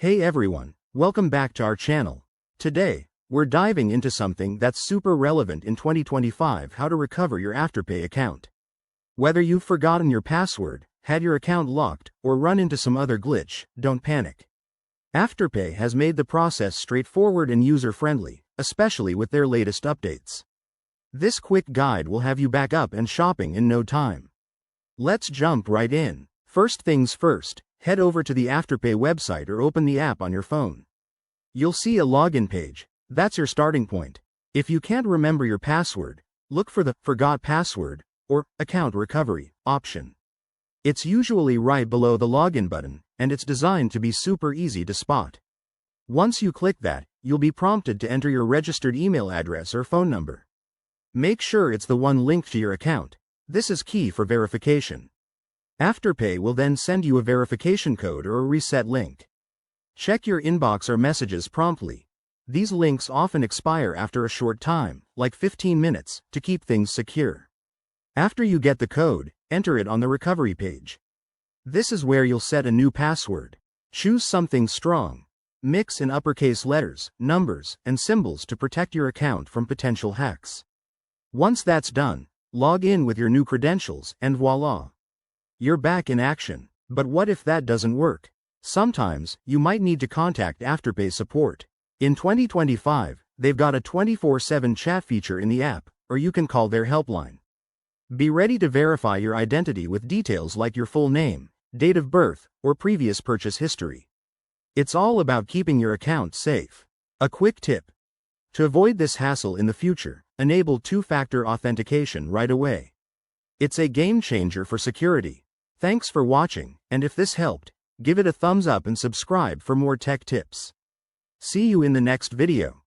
Hey everyone, welcome back to our channel. Today, we're diving into something that's super relevant in 2025: how to recover your afterpay account. Whether you've forgotten your password, had your account locked, or run into some other glitch, don't panic. Afterpay has made the process straightforward and user-friendly, especially with their latest updates. This quick guide will have you back up and shopping in no time. Let's jump right in. First things first, head over to the Afterpay website or open the app on your phone. You'll see a login page. That's your starting point. If you can't remember your password, look for the Forgot Password or Account Recovery option. It's usually right below the login button, and it's designed to be super easy to spot. Once you click that, you'll be prompted to enter your registered email address or phone number. Make sure it's the one linked to your account. This is key for verification. Afterpay will then send you a verification code or a reset link. Check your inbox or messages promptly. These links often expire after a short time, like 15 minutes, to keep things secure. After you get the code, enter it on the recovery page. This is where you'll set a new password. Choose something strong. Mix in uppercase letters, numbers, and symbols to protect your account from potential hacks. Once that's done, log in with your new credentials and voila! You're back in action. But what if that doesn't work? Sometimes, you might need to contact Afterpay support. In 2025, they've got a 24/7 chat feature in the app, or you can call their helpline. Be ready to verify your identity with details like your full name, date of birth, or previous purchase history. It's all about keeping your account safe. A quick tip: to avoid this hassle in the future, enable two-factor authentication right away. It's a game changer for security. Thanks for watching, and if this helped, give it a thumbs up and subscribe for more tech tips. See you in the next video.